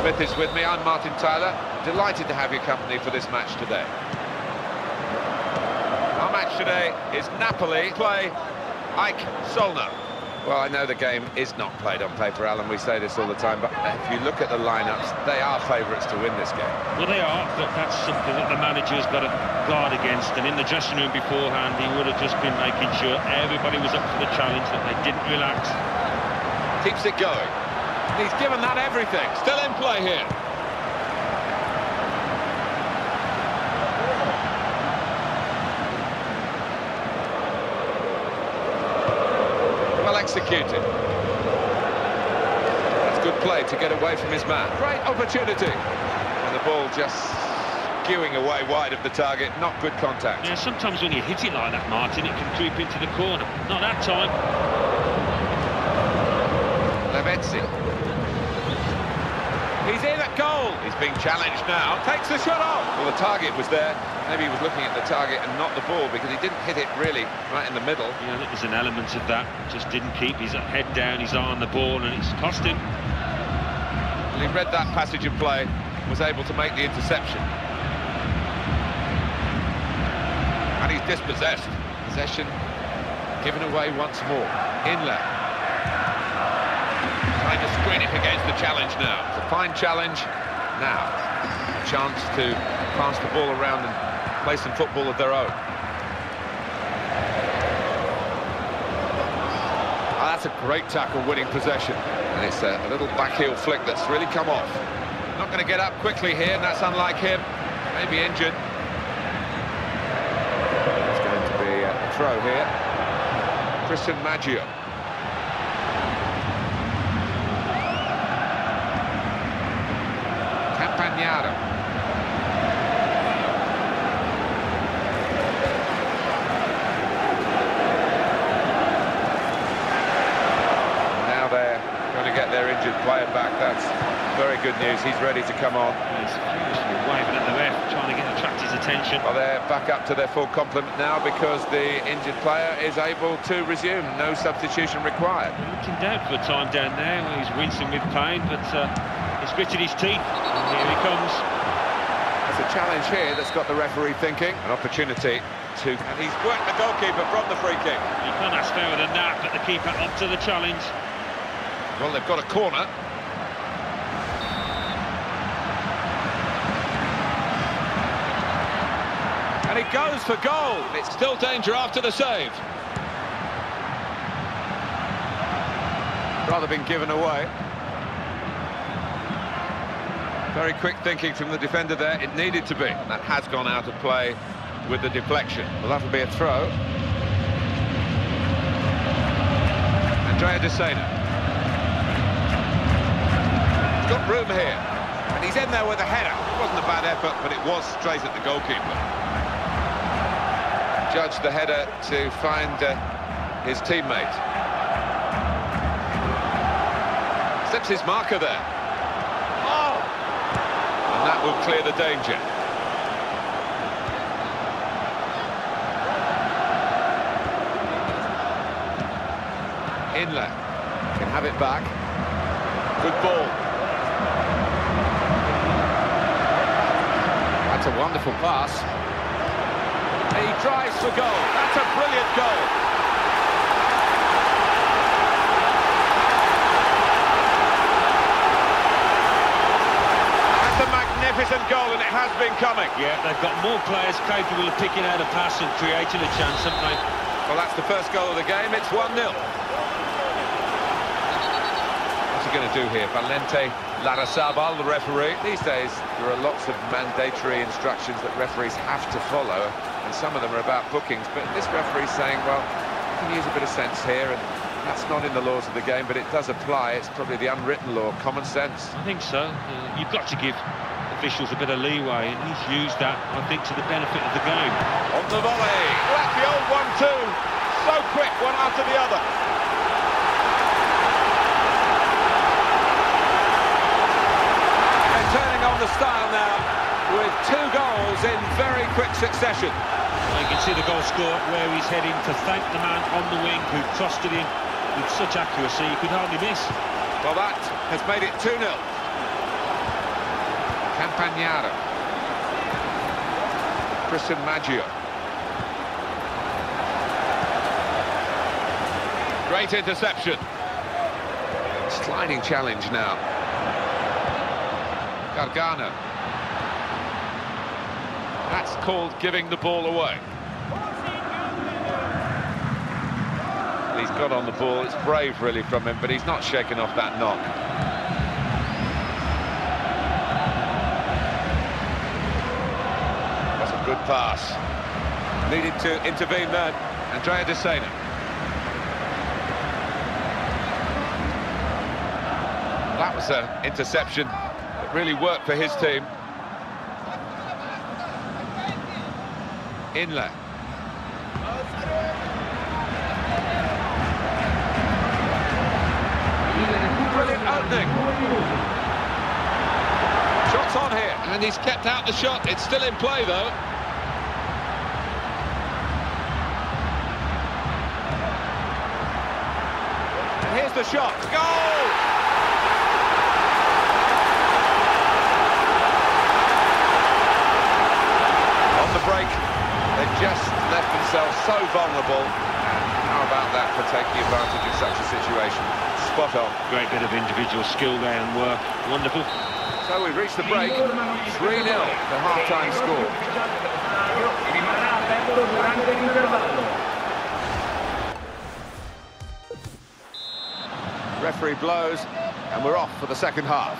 Smith is with me, I'm Martin Tyler. Delighted to have your company for this match today. Our match today is Napoli play AIK Fotboll. Well, I know the game is not played on paper, Alan, we say this all the time, but if you look at the lineups, they are favourites to win this game. Well, they are, but that's something that the manager's got to guard against, and in the dressing room beforehand, he would have just been making sure everybody was up for the challenge, that they didn't relax. Keeps it going. He's given that everything. Still in play here. Well executed. That's good play to get away from his man. Great opportunity. And the ball just skewing away wide of the target. Not good contact. Yeah, sometimes when you hit it like that, Martin, it can creep into the corner. Not that time. Levezzi. He's in at goal. He's being challenged now. Takes the shot off. Well, the target was there. Maybe he was looking at the target and not the ball, because he didn't hit it really right in the middle. Yeah, that was an element of that. Just didn't keep his head down, his eye on the ball, and it's cost him. Well, he read that passage of play, was able to make the interception. And he's dispossessed. Possession given away once more. Inlet. Trying to screen it against the challenge now. It's a fine challenge. Now, a chance to pass the ball around and play some football of their own. Oh, that's a great tackle, winning possession. And it's a little backheel flick that's really come off. Not going to get up quickly here, and that's unlike him. Maybe injured. It's going to be a throw here. Christian Maggio. Campagnaro. Now they're going to get their injured player back. That's very good news. He's ready to come on. He's furiously waving at the ref, trying to attract his attention. Well, they're back up to their full complement now, because the injured player is able to resume. No substitution required. Looking down for a time down there. He's wincing with pain, but he's gritted his teeth. And here he comes. There's a challenge here that's got the referee thinking. An opportunity to... And he's worked the goalkeeper from the free kick. You can't ask fairer than that, but the keeper up to the challenge. Well, they've got a corner. And he goes for goal. It's still danger after the save. Rather been given away. Very quick thinking from the defender there. It needed to be. That has gone out of play with the deflection. Well, that'll be a throw. Andrea De Sena. He's got room here. And he's in there with a header. It wasn't a bad effort, but it was straight at the goalkeeper. Judged the header to find his teammate. Slips his marker there. Oh! And that will clear the danger. Inlet can have it back. Good ball. That's a wonderful pass. He drives for goal. That's a brilliant goal. That's a magnificent goal, and it has been coming. Yeah, they've got more players capable of picking out a pass and creating a chance, haven't they? Well, that's the first goal of the game. It's 1-0. What's he going to do here? Valente Larrazabal, the referee. These days, there are lots of mandatory instructions that referees have to follow, and some of them are about bookings, but this referee's saying, well, you can use a bit of sense here, and that's not in the laws of the game, but it does apply. It's probably the unwritten law, common sense. I think so. You've got to give officials a bit of leeway, and he's used that, I think, to the benefit of the game. On the volley. Well, that's the old 1-2. So quick, one after the other. They're turning on the style now with 2 goals in very quick succession. You can see the goal scorer where he's heading to thank the man on the wing who trusted him with such accuracy he could hardly miss. Well, that has made it 2-0. Campagnaro. Christian Maggio. Great interception. Sliding challenge now. Gargano. That's called giving the ball away. He's got on the ball. It's brave, really, from him, but he's not shaking off that knock. That's a good pass. Needed to intervene there. Andrea De Sena. That was an interception that really worked for his team. Inlet. Brilliant opening. Shots on here, and he's kept out the shot. It's still in play, though. And here's the shot. Goal! On the break, they've just left themselves so vulnerable. How about that for taking advantage of such a situation? Spot on. Great bit of individual skill there and work. Wonderful. So we've reached the break. 3-0, the half-time score. Referee blows, and we're off for the second half.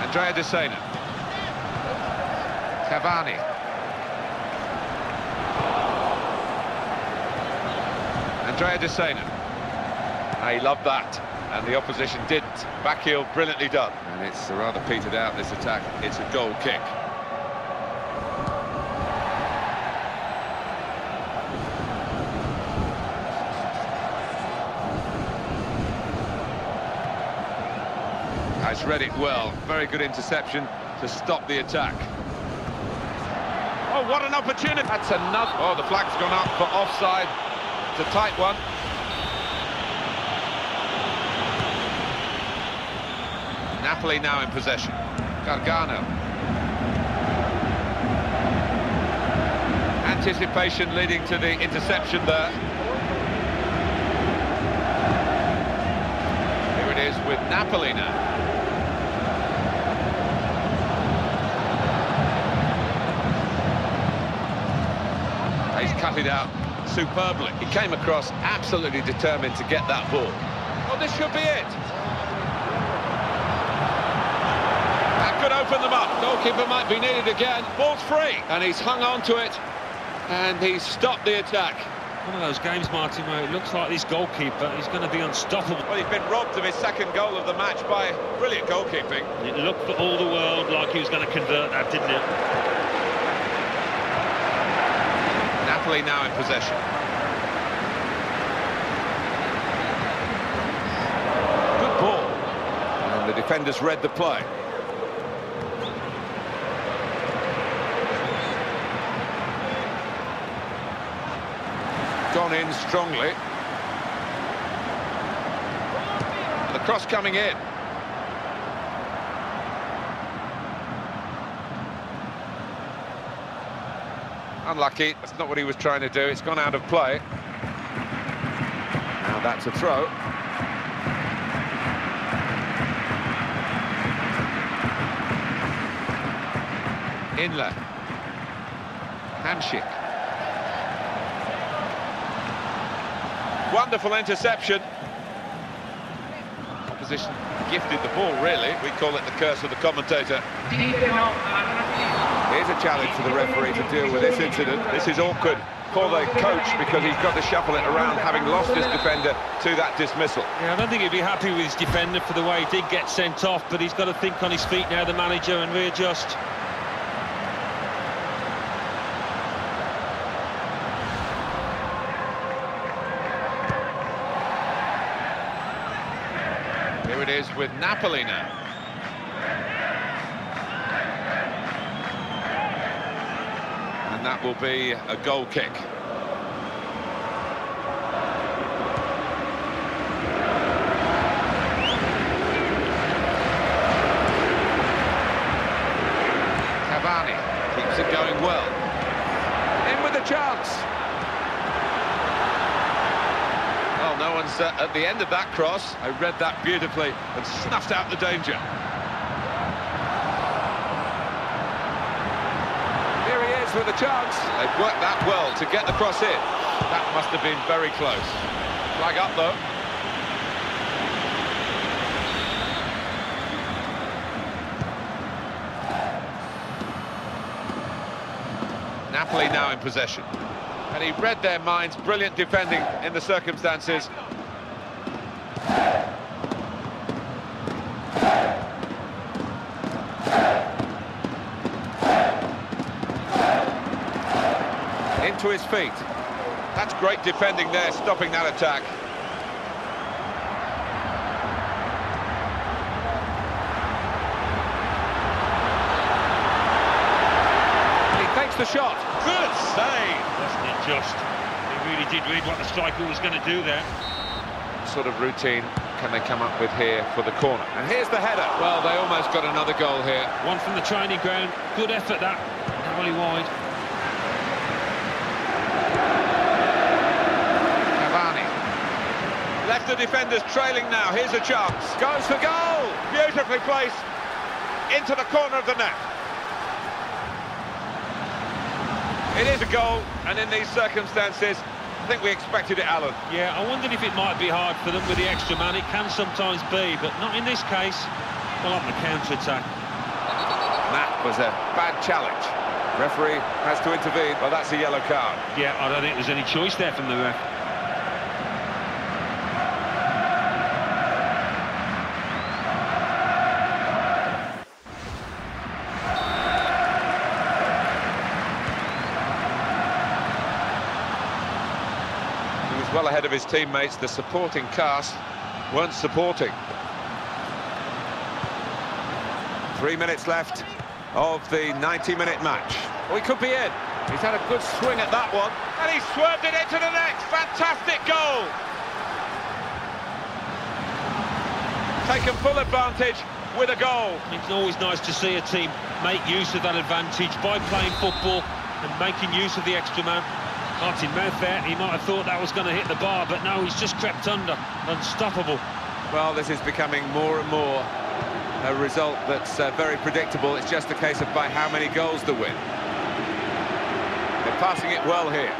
Andrea De Sena. Cavani. Andrea De Sena. He loved that, and the opposition didn't. Backheel, brilliantly done. And it's rather petered out, this attack. It's a goal kick. Has read it well. Very good interception to stop the attack. Oh, what an opportunity! That's another. Oh, the flag's gone up for offside. It's a tight one. Napoli now in possession. Gargano. Anticipation leading to the interception there. Here it is with Napoli now. He's cut it out superbly. He came across absolutely determined to get that ball. Oh, this should be it. That could open them up. Goalkeeper might be needed again. Ball's free, and he's hung on to it, and he's stopped the attack. One of those games, Martin, where it looks like this goalkeeper is going to be unstoppable. Well, he's been robbed of his second goal of the match by brilliant goalkeeping. It looked for all the world like he was going to convert that, didn't it? Napoli now in possession. Good ball. And the defenders read the play. Gone in strongly. The cross coming in. Unlucky, that's not what he was trying to do. It's gone out of play. Now that's a throw. Inlet. Handshake. Wonderful interception. Opposition gifted the ball, really. We call it the curse of the commentator. Here's a challenge for the referee to deal with this incident. This is awkward for the coach because he's got to shuffle it around, having lost his defender to that dismissal. Yeah, I don't think he'd be happy with his defender for the way he did get sent off, but he's got to think on his feet now, the manager, and readjust. Here it is with Napoli now. And that will be a goal kick. was at the end of that cross. I read that beautifully and snuffed out the danger. Here he is with a chance. They've worked that well to get the cross in. That must have been very close. Flag up, though. Napoli now in possession. And he read their minds. Brilliant defending in the circumstances. Into his feet. That's great defending there, stopping that attack. The shot. Good save. Wasn't it just? He really did read what the striker was going to do there. What sort of routine can they come up with here for the corner? And here's the header. Well, they almost got another goal here. One from the training ground. Good effort, that. Really wide. Cavani. Left the defenders trailing now. Here's a chance. Goes for goal. Beautifully placed into the corner of the net. It is a goal, and in these circumstances, I think we expected it, Alan. Yeah, I wondered if it might be hard for them with the extra man. It can sometimes be, but not in this case. Well, on the counter-attack. That was a bad challenge. Referee has to intervene. Well, that's a yellow card. Yeah, I don't think there's any choice there from the ref. Well ahead of his teammates. The supporting cast weren't supporting. 3 minutes left of the 90-minute match. Oh, he could be in. He's had a good swing at that one, and he swerved it into the net. Fantastic goal. Taken full advantage with a goal. It's always nice to see a team make use of that advantage by playing football and making use of the extra man. Heart in mouth there. He might have thought that was going to hit the bar, but no, he's just crept under. Unstoppable. Well, this is becoming more and more a result that's very predictable. It's just a case of by how many goals they win. They're passing it well here.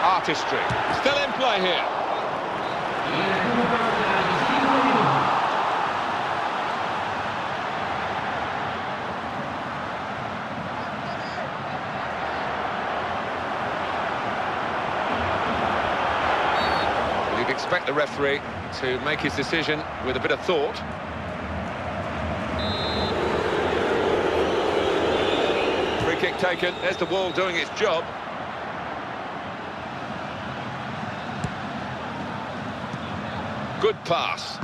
Artistry. Still in play here. Expect the referee to make his decision with a bit of thought. Free kick taken. There's the ball doing its job. Good pass.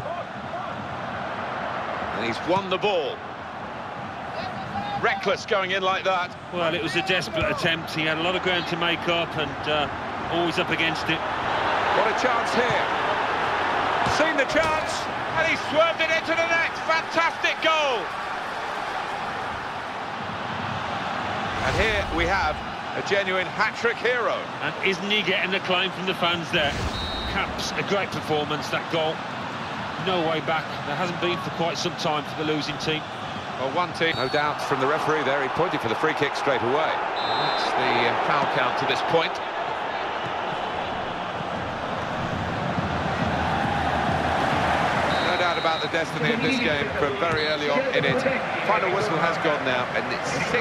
And he's won the ball. Reckless going in like that. Well, it was a desperate attempt. He had a lot of ground to make up and always up against it. What a chance here. Seen the chance, and he swerved it into the net. Fantastic goal. And here we have a genuine hat-trick hero. And isn't he getting acclaim from the fans there? Caps a great performance, that goal. No way back. There hasn't been for quite some time for the losing team. Well, one team, no doubt from the referee there. He pointed for the free kick straight away. And that's the foul count to this point. About the destiny of this game from very early on in it. Final whistle has gone now, and it's 6